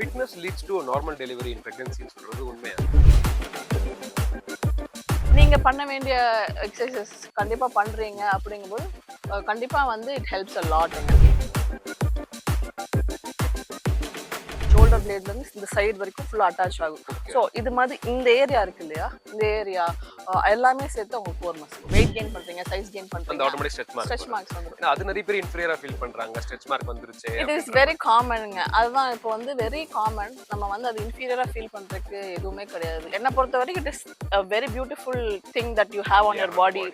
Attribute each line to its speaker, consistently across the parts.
Speaker 1: Fitness leads to a normal delivery in pregnancy ன்னு சொல்றது உண்மையா?
Speaker 2: நீங்க பண்ண வேண்டிய எக்ஸசைசஸ் கண்டிப்பா பண்றீங்க அப்படிங்கும்போது கண்டிப்பா வந்து it helps a lot. Shoulder பிளேட்ல இருந்து இந்த சைடு வரைக்கும் ஃபுல்லா அட்டாச் ஆகும். ஸோ இது மாதிரி இந்த ஏரியா இருக்கு இல்லையா, இந்த ஏரியா எல்லாமே சேர்த்து உங்களுக்கு ஒரு மசில். வெயிட் கெயின் பண்றீங்க, சைஸ் கெயின்
Speaker 1: அந்த
Speaker 2: பண்றீங்க,
Speaker 1: ஆட்டோமேட்டிக்
Speaker 2: ஸ்ட்ரெச் மார்க்ஸ் வந்துடும்.
Speaker 1: ஏன்னா அது நிறைய பேர் இன்ஃபீரியரா ஃபீல் பண்றாங்க. ஸ்ட்ரெச் மார்க் வந்துருச்சு.
Speaker 2: இட் இஸ் வெரி காமனுங்க. அதுதான் இப்போ வந்து வெரி காமன். நம்ம வந்து அது இன்ஃபீரியரா ஃபீல் பண்றதுக்கு எதுவுமே கிடையாது. என்னை பொறுத்த வரைக்கும் it is a very beautiful thing that you have on your body.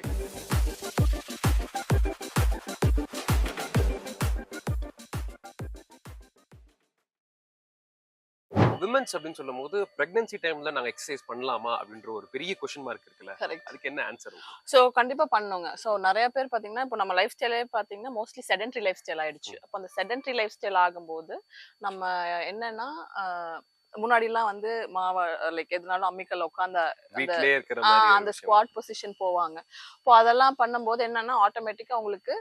Speaker 1: Women's அப்படின்னு சொல்லும்போது பிரெக்னன்சி டைம்ல நாங்க எக்ஸசைஸ் பண்ணலாமா அப்படின்ற ஒரு பெரிய கொஸ்டின் மார்க் இருக்குல்ல,
Speaker 2: கரெக்ட்.
Speaker 1: அதுக்கு என்ன ஆன்சர்?
Speaker 2: ஸோ கண்டிப்பா பண்ணுங்க. ஸோ நிறைய பேர் பாத்தீங்கன்னா இப்போ நம்ம லைஃப் ஸ்டைலே பாத்தீங்கன்னா மோஸ்ட்லி செடென்ட்ரி லைஃப் ஸ்டைல் ஆயிடுச்சு. அப்போ அந்த செடென்ட்ரி லைஃப் ஸ்டைல் ஆகும்போது நம்ம என்னன்னா முன்னாடிலாம் வந்து மாவா லைக் எதுனாலும் அம்மிக்கல்ல உட்காந்து
Speaker 1: வீட்லயே இருக்கிற மாதிரி
Speaker 2: அந்த ஸ்குவாட் பொசிஷன் போவாங்க. இப்போ அதெல்லாம் பண்ணும்போது என்னன்னா ஆட்டோமேட்டிக்கா உங்களுக்கு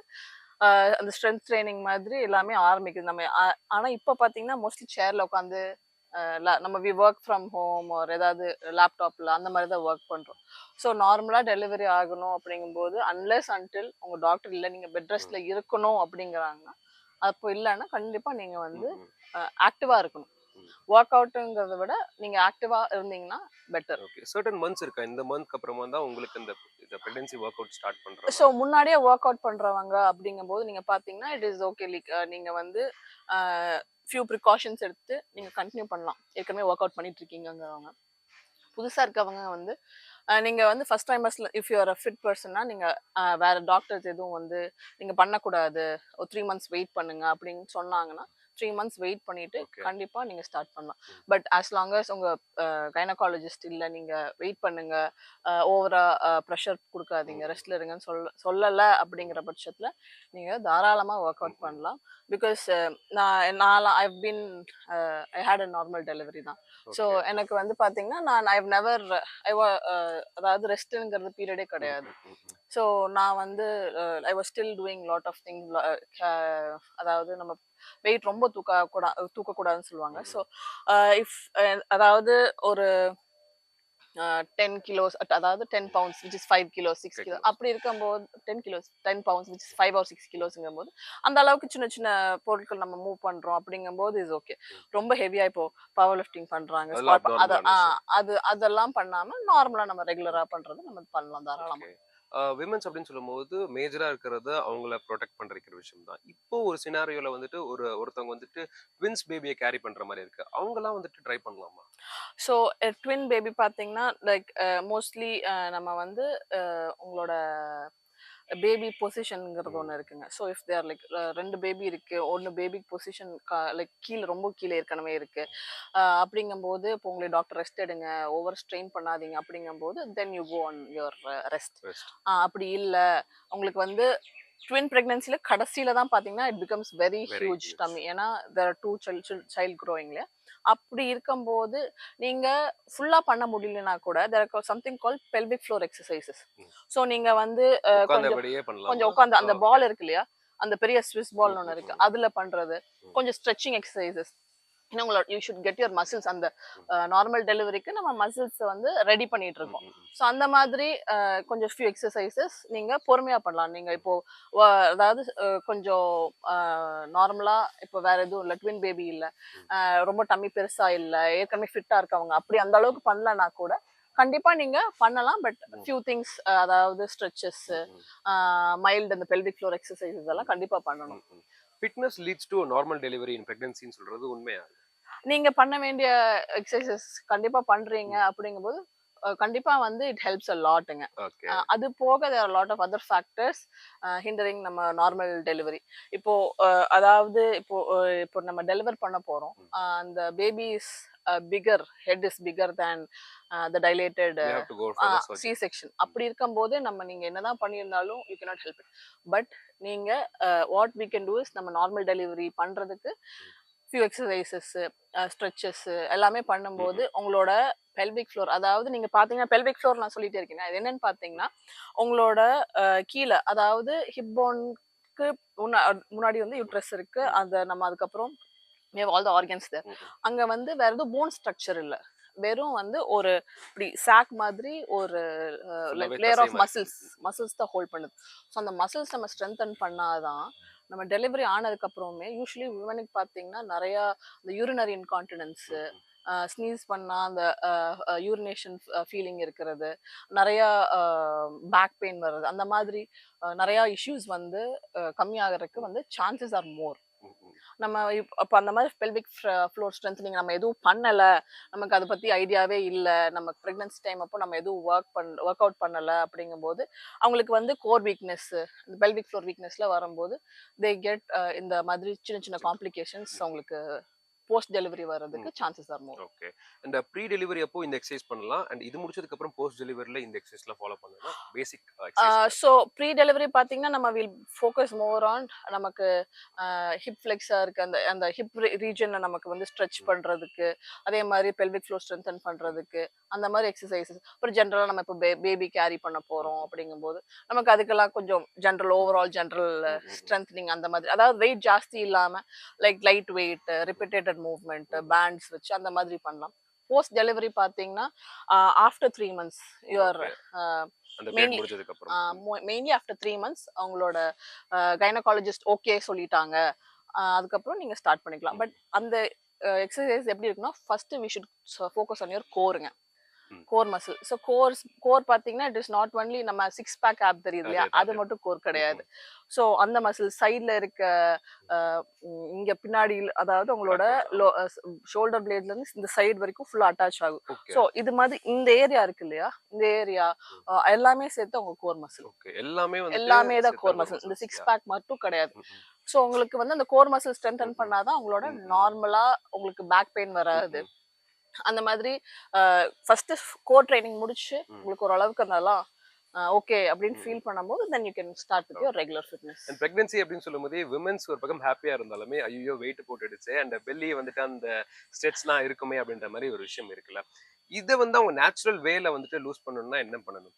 Speaker 2: அந்த ஸ்ட்ரென்த் ட்ரைனிங் மாதிரி எல்லாமே ஆரம்பிக்குது. நம்ம ஆனா இப்போ பாத்தீங்கன்னா மோஸ்ட்லி சேர்ல உட்காந்து நம்ம வி ஒர்க் ஃப்ரம் ஹோம் ஒரு ஏதாவது லேப்டாப்ல அந்த மாதிரி தான் ஒர்க் பண்றோம். ஸோ நார்மலா டெலிவரி ஆகணும் அப்படிங்கும்போது அன்லெஸ் அன்டில் உங்க டாக்டர் இல்லை நீங்க பெட் ரெஸ்ட்ல இருக்கணும் அப்படிங்கிறாங்கன்னா, அப்போ இல்லைன்னா கண்டிப்பா நீங்க வந்து ஆக்டிவா இருக்கணும். ஒர்க் அவுட்டுங்கிறத விட நீங்க ஆக்டிவா இருந்தீங்கன்னா பெட்டர்.
Speaker 1: ஓகே. சர்டன் மந்த்ஸ் இருக்கா? இந்த மந்த்க்கு அப்புறமா தான் உங்களுக்கு இந்த பிரெக்னன்சி ஒர்க் அவுட் ஸ்டார்ட் பண்றோம்.
Speaker 2: ஸோ முன்னாடியே ஒர்க் அவுட் பண்றவங்க அப்படிங்கும்போது நீங்க பாத்தீங்கன்னா இட் இஸ் ஓகே. லைக் நீங்க வந்து ஃபியூ ப்ரிகாஷன்ஸ் எடுத்து நீங்க கண்டினியூ பண்ணலாம். ஏற்கனவே ஒர்க் அவுட் பண்ணிட்டு இருக்கீங்கிறவங்க. புதுசா இருக்கவங்க வந்து நீங்க வந்து ஃபர்ஸ்ட் டைமர்ஸ்ல if you are a fit பர்சன்னா நீங்க வேற டாக்டர்ஸ் எதுவும் வந்து நீங்க பண்ணக்கூடாது, ஒரு 3 மந்த்ஸ் வெயிட் பண்ணுங்க அப்படின்னு சொன்னாங்கன்னா 3 மந்த்ஸ் வெயிட் பண்ணிட்டு கண்டிப்பா நீங்க ஸ்டார்ட் பண்ணலாம். பட் as long as உங்க கைனகாலஜிஸ்ட் இல்ல நீங்க வெயிட் பண்ணுங்க, ஓவரா ப்ரெஷர் கொடுக்காதீங்க, ரெஸ்ட்ல இருங்கன்னு சொல்லல அப்படிங்கிற பட்சத்துல நீங்க தாராளமா ஒர்க் அவுட் பண்ணலாம். பிகாஸ் நான் I've been I had a normal delivery தான். ஸோ எனக்கு வந்து பாத்தீங்கன்னா நான் ஐவ் நெவர் அதாவது ரெஸ்ட்ங்கிறது பீரியடே கிடையாது. ஸோ நான் வந்து I was still doing lot of thing. அதாவது நம்ம வெயிட் ரொம்ப தூக்கக்கூடாதுன்னு சொல்லுவாங்க. ஸோ இஃப் அதாவது ஒரு 10 kilos அதாவது 10 pounds which is 5 kilos 6 kilos அப்படி இருக்கும்போது 10 kilos 10 pounds which is 5 or 6 kilosங்கும்போது அந்த அளவுக்கு சின்ன சின்ன பொருட்கள் நம்ம மூவ் பண்றோம் அப்படிங்கும்போது இஸ் ஓகே. ரொம்ப ஹெவியா இப்போ பவர் லிஃப்டிங் பண்றாங்க, அதெல்லாம் பண்ணாம நார்மலா நம்ம ரெகுலரா பண்றது நம்ம பண்ணலாம் தாராளமா.
Speaker 1: விமன்ஸ் அப்படின்னு சொல்லும்போது மேஜரா இருக்கிறது அவங்கள ப்ரொடெக்ட் பண்ற விஷயம் தான். இப்போ ஒரு சினாரியோல வந்துட்டு ஒருத்தவங்க வந்துட்டு ட்வின்ஸ் பேபியை கேரி பண்ற மாதிரி இருக்கு. அவங்கலாம் வந்துட்டு ட்ரை பண்ணலாமா?
Speaker 2: ஸோ ட்வின் பேபி பார்த்தீங்கன்னா லைக் மோஸ்ட்லி நம்ம வந்து உங்களோட பேபி பொசிஷனுங்கிறது ஒன்று இருக்குங்க. So if there like 2 baby இருக்கு, ஒன்று பேபி பொசிஷன் லைக் கீழே ரொம்ப கீழே ஏற்கனவே இருக்கு அப்படிங்கும்போது இப்போ உங்களை டாக்டர் ரெஸ்ட் எடுங்க, ஓவர் ஸ்ட்ரெயின் பண்ணாதீங்க அப்படிங்கும்போது then you go on your rest. அப்படி இல்லை உங்களுக்கு வந்து ட்வின் பிரெக்னன்சில கடைசியில தான் பாத்தீங்கன்னா it becomes very huge tummy. ஏன்னா தேர் ஆர் 2 சைல்ட் க்ரோயிங்ல. அப்படி இருக்கும்போது நீங்க ஃபுல்லா பண்ண முடியலனா கூட there are something call pelvic floor exercises. So நீங்க வந்து கொஞ்சம் உட்காந்து அந்த பால் இருக்கு இல்லையா, அந்த பெரிய ஸ்விஸ் பால் ஒன்று இருக்கு, அதுல பண்றது, கொஞ்சம் stretching exercises. You should get your muscles. அந்த நார்மல் டெலிவரிக்கு நம்ம மசில்ஸ் வந்து ரெடி பண்ணிட்டு இருக்கோம். ஸோ அந்த மாதிரி கொஞ்சம் ஃபியூ எக்ஸசைசஸ் நீங்க பொறுமையா பண்ணலாம். நீங்க இப்போ அதாவது கொஞ்சம் நார்மலா இப்போ வேற எதுவும் இல்லை, ட்வின் பேபி இல்லை, ரொம்ப டம்மி பெருசா இல்லை, ஏற்கனவே ஃபிட்டா இருக்கவங்க அப்படி அந்த அளவுக்கு பண்ணலன்னா கூட கண்டிப்பா நீங்க பண்ணலாம். பட் ஃபியூ திங்ஸ் அதாவது ஸ்ட்ரெச்சஸ், மைல்டு அந்த பெல்விக் ஃப்ளோர் எக்ஸசைஸ் இதெல்லாம் கண்டிப்பா பண்ணணும்.
Speaker 1: Fitness leads to normal delivery in pregnancy ன்னு சொல்றது உண்மையா?
Speaker 2: நீங்க பண்ண வேண்டிய எக்ஸசைசஸ் கண்டிப்பா பண்றீங்க அப்படிங்கும்போது கண்டிப்பா வந்து இட் ஹெல்ப்ஸ் அ லாட்டுங்க. அது போக there are lot of other factors hindering நம்ம நார்மல் டெலிவரி. இப்போ அதாவது இப்போ நம்ம டெலிவர் பண்ண போறோம், அந்த baby is bigger, head is bigger than the dilated C section. அப்படி இருக்கும்போது நீங்க என்னதான் பண்ணியிருந்தாலும் you cannot help it. But நீங்க what we can do is நம்ம நார்மல் டெலிவரி பண்றதுக்கு ஃபியூ எக்ஸசைசஸ், ஸ்ட்ரெச்சஸ் எல்லாமே பண்ணும்போது உங்களோட பெல்விக் ஃப்ளோர், அதாவது நீங்க பாத்தீங்கன்னா பெல்விக் ஃப்ளோர் நான் சொல்லிட்டே இருக்கேன், அது என்னன்னு பாத்தீங்கன்னா உங்களோட கீழே அதாவது ஹிப் போனுக்கு முன்னாடி வந்து யூட்ரஸ் இருக்கு, அந்த நம்ம அதுக்கப்புறம் we have all the organs there. அங்க வந்து வேற எதுவும் போன் ஸ்ட்ரக்சர் இல்ல, வெறும் வந்து ஒரு இப்படி சாக் மாதிரி ஒரு
Speaker 1: ஃபுல்லாவே
Speaker 2: லேயர்
Speaker 1: தசை
Speaker 2: ஆஃப்
Speaker 1: மாதிரி.
Speaker 2: மசில்ஸ் தான் ஹோல்ட் பண்ணுது. ஸோ அந்த மசில்ஸ் நம்ம ஸ்ட்ரென்தன் பண்ணாதான் நம்ம டெலிவரி ஆனதுக்கு அப்புறமே யூஸ்வலி விமனுக்கு பார்த்தீங்கன்னா நிறைய இந்த யூரினரி இன்கான்டினன்ஸ், ஸ்னீஸ் பண்ணா அந்த யூரினேஷன் ஃபீலிங் இருக்கிறது, நிறைய பேக் பெயின் வர்றது, அந்த மாதிரி நிறைய இஷ்யூஸ் வந்து கம்மியாகிறதுக்கு வந்து சான்சஸ் ஆர் மோர். நம்ம அப்போ அந்த மாதிரி பெல்விக் ஃப்ளோர் ஸ்ட்ரென்த்னிங் நம்ம எதுவும் பண்ணல, நமக்கு அதை பத்தி ஐடியாவே இல்லை, நம்ம ப்ரெக்னன்சி டைம் அப்போ நம்ம எதுவும் ஒர்க் அவுட் பண்ணல அப்படிங்கும்போது அவங்களுக்கு வந்து கோர் வீக்னஸ், இந்த பெல்விக் ஃப்ளோர் வீக்னஸ்ல வரும்போது தே கெட் இந்த மாதிரி சின்ன சின்ன காம்ப்ளிகேஷன்ஸ் அவங்களுக்கு போஸ்ட் டெலிவரி வர்றதுக்கு chances are more.
Speaker 1: Okay. And pre delivery அப்போ இந்த எக்ஸசைஸ் பண்ணலாம், அண்ட் இது முடிச்சதுக்கு அப்புறம் போஸ்ட் டெலிவரியில இந்த எக்ஸசைஸ்லாம் ஃபாலோ பண்ணலாம், பேசிக் எக்ஸசைஸ்.
Speaker 2: ஸோ ப்ரீ டெலிவரி பார்த்தீங்கன்னா நம்ம வில் ஃபோக்கஸ் மோர் ஆன் நமக்கு ஹிப் ஃப்ளெக்ஸாக இருக்க அந்த அந்த ஹிப் ரீஜனை நமக்கு வந்து ஸ்ட்ரெச் பண்ணுறதுக்கு, அதே மாதிரி பெல்விக் ஃப்ளோ ஸ்ட்ரென்தன் பண்ணுறதுக்கு அந்த மாதிரி எக்ஸசைசஸ். அப்புறம் ஜென்ரலாக நம்ம இப்போ பேபி கேரி பண்ண போகிறோம் அப்படிங்கும்போது நமக்கு அதுக்கெல்லாம் கொஞ்சம் ஓவரால் ஜென்ரல் ஸ்ட்ரென்த்னிங் அந்த மாதிரி, அதாவது வெயிட் ஜாஸ்தி இல்லாமல் like light weight, repeated movement, bands வச்சு அந்த மாதிரி பண்ணலாம். போஸ்ட் டெலிவரி பார்த்தீங்கன்னா ஆஃப்டர் 3 months யுவர்
Speaker 1: அந்த பீரியட் முடிஞ்சதுக்கு அப்புறம்
Speaker 2: மெயின்லி ஆஃப்டர் 3 months அவங்களோட கைனகாலஜிஸ்ட் ஓகே சொல்லிட்டாங்க, அதுக்கப்புறம் நீங்க ஸ்டார்ட் பண்ணிக்கலாம். பட் அந்த எக்ஸசைஸ் எப்படி இருக்குன்னா first we should focus on your கோருங்க, கோர் மசில். ஸோ கோர் பார்த்தீங்கன்னா இட் இஸ் நாட் ஒன்லி நம்ம 6 pack ஆப் தெரியுது இல்லையா, அது மட்டும் கோர் கிடையாது. ஸோ அந்த மசில் சைடில் இருக்க இங்க பின்னாடி, அதாவது உங்களோட ஷோல்டர் பிளேட்ல இருந்து இந்த சைடு வரைக்கும் ஃபுல்லா அட்டாச் ஆகும். ஸோ இது மாதிரி இந்த ஏரியா இருக்கு இல்லையா, இந்த ஏரியா எல்லாமே சேர்த்து உங்க கோர் மசில். எல்லாமே தான் கோர் மசில், இந்த 6 pack மட்டும் கிடையாது. ஸோ உங்களுக்கு வந்து அந்த கோர் மசில் ஸ்ட்ரென்தன் பண்ணாதான் உங்களோட நார்மலா உங்களுக்கு பேக் பெயின் வராது. அந்த மாதிரி ஃபர்ஸ்ட் கோர் ட்ரைனிங் முடிச்சு உங்களுக்கு ஓரளவுக்கு அதெல்லாம் ஓகே அப்படின்னு ஃபீல் பண்ணும்போது then you can start with your regular fitness.
Speaker 1: And pregnancy அப்படின்னு சொல்லும்போது விமென்ஸ் ஒரு பக்கம் ஹாப்பியா இருந்தாலுமே ஐயோ வெயிட் போட்டுடுச்சு அண்ட் பெல்லி வந்துட்டு அந்த ஸ்ட்ரெச்லாம் இருக்குமே அப்படின்ற மாதிரி ஒரு விஷயம் இருக்குல்ல, இதை வந்து அவங்க நேச்சுரல் வேல வந்துட்டு லூஸ் பண்ணணும்னா என்ன பண்ணணும்?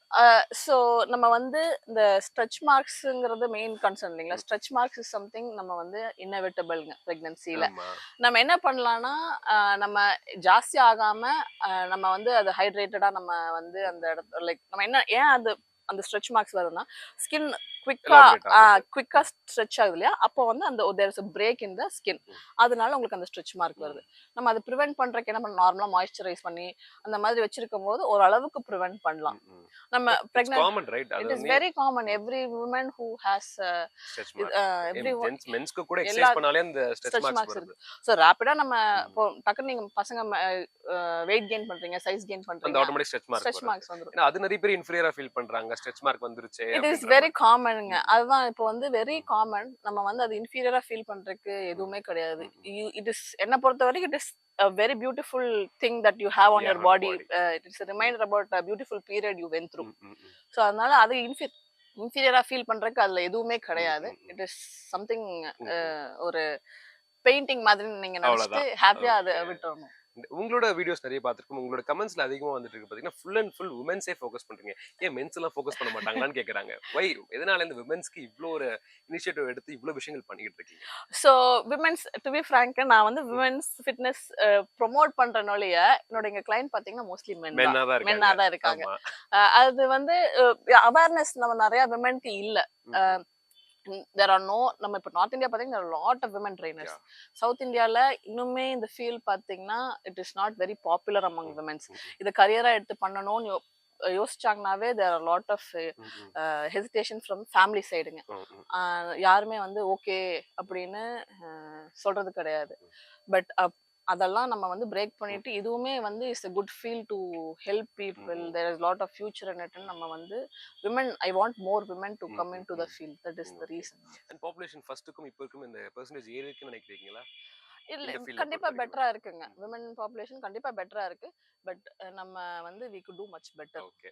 Speaker 2: ஸோ நம்ம வந்து இந்த ஸ்ட்ரெச் மார்க்ஸுங்கிறது மெயின் கன்சர்ன் இல்லைங்களா. ஸ்ட்ரெச் மார்க்ஸ் இஸ் சம்திங் நம்ம வந்து இன்னெவிட்டபிள்ங்க ப்ரெக்னன்சியில். நம்ம என்ன பண்ணலாம்னா நம்ம ஜாஸ்தி ஆகாம நம்ம வந்து அது ஹைட்ரேட்டடா நம்ம வந்து அந்த இடத்துல லைக் நம்ம என்ன ஏன் அது அந்த ஸ்ட்ரெச் மார்க்ஸ் வருதுன்னா ஸ்கின் குவிக்கா ஸ்ட்ரெச் ஆகுது இல்லையா, அப்போ வந்து அந்த there is a break in the skin, அதனால உங்களுக்கு அந்த ஸ்ட்ரெச் மார்க் வருது. நம்ம அதை ப்ரிவென்ட் பண்றதுக்கு என்ன பண்ண, நார்மலா மாய்ஸ்சரைஸ் பண்ணி அந்த மாதிரி வச்சிருக்கும் போது ஓரளவுக்கு ப்ரிவென்ட் பண்ணலாம். நம்ம pregnant it is very common, every woman who has every
Speaker 1: மென்ஸ்க்கு கூட எக்சர்சைஸ் பண்ணாலே அந்த ஸ்ட்ரெச் மார்க்ஸ் வருது.
Speaker 2: சோ ரேபிடா நம்ம இப்போ டக்குனு நீங்க பசங்க வெயிட் கெயின் பண்றீங்க, சைஸ் கெயின் பண்றீங்க,
Speaker 1: அந்த ஆட்டோமேட்டிக் ஸ்ட்ரெச் மார்க்ஸ் வந்துரும். ஏன்னா அது நிறைய பேர் இன்ஃபீரியரா ஃபீல் பண்றாங்க, ஸ்ட்ரெச் மார்க் வந்துருச்சு.
Speaker 2: It is very common. அதுதான் இப்போ வந்து வெரி காமன். நம்ம வந்து அது இன்ஃபீரியரா ஃபீல் பண்றதுக்கு எதுவுமே கிடையாது. இட் இஸ் என்ன பொறுத்த வரைக்கும் it is a very beautiful thing that you have on your body. It is a reminder about a beautiful period you went through. So அதனால அது இன்ஃபீரியரா ஃபீல் பண்றதுக்கு அதுல எதுவுமே கிடையாது. இட் இஸ் சம்திங் ஒரு பெயிண்டிங் மாதிரி நீங்க நினைச்சிட்டு ஹாப்பியா அதை விட்டுறணும்.
Speaker 1: உங்களோட வீடியோஸ் நிறைய பார்த்துருக்கோம், உங்களோட கமெண்ட்ஸ்ல அதிகமா வந்துட்டு இருக்கு பாத்தீங்கன்னா ஃபுல் அண்ட் ஃபுல் உமன்ஸே ஃபோக்கஸ் பண்றீங்க, ஏன் மென்ஸ் எல்லாம் ஃபோக்கஸ் பண்ண மாட்டாங்களான்னு கேக்குறாங்க. வை, எதனால இந்த விமென்ஸ்க்கு இவ்ளோ ஒரு இனிஷியேட்டிவ் எடுத்து இவ்ளோ விஷயங்கள் பண்ணிட்டு இருக்கீங்க?
Speaker 2: So women's to be frank நான் வந்து விமென்ஸ் ஃபிட்னஸ் ப்ரோமோட் பண்றனாலயே என்னோட எங்க கிளையன்ட் பாத்தீங்கன்னா மோஸ்ட்லி மென்னா தான் இருக்காங்க. அது வந்து அவேர்னஸ் நம்ம நிறைய விமென்க்கு இல்ல. there are no, நம்ம இப்போ நார்த் இந்தியா பார்த்தீங்கன்னா there are lot of women trainers. South இந்தியால இன்னுமே இந்த ஃபீல்ட் பார்த்தீங்கன்னா it is not very popular among women's. இதை கரியரா எடுத்து பண்ணணும்னு யோசிச்சாங்கனாவே there are lot of hesitation from family சைடுங்க. யாருமே வந்து ஓகே அப்படின்னு சொல்றது கிடையாது. பட் அதெல்லாம் நம்ம வந்து பிரேக் பண்ணிட்டு இதுவுமே வந்து it's a good feel to help people, there is lot of future in it. நம்ம வந்து women, I want more women to come into the field, that is the reason.
Speaker 1: And population ஃபர்ஸ்ட்க்கும் இப்போக்கும் இந்த percentage ஏறி இருக்குன்னு நினைக்கிறீங்களா?
Speaker 2: இல்ல கண்டிப்பா பெட்டரா இருக்குங்க, women population கண்டிப்பா பெட்டரா இருக்கு. பட் நம்ம வந்து we could do much better.
Speaker 1: Okay.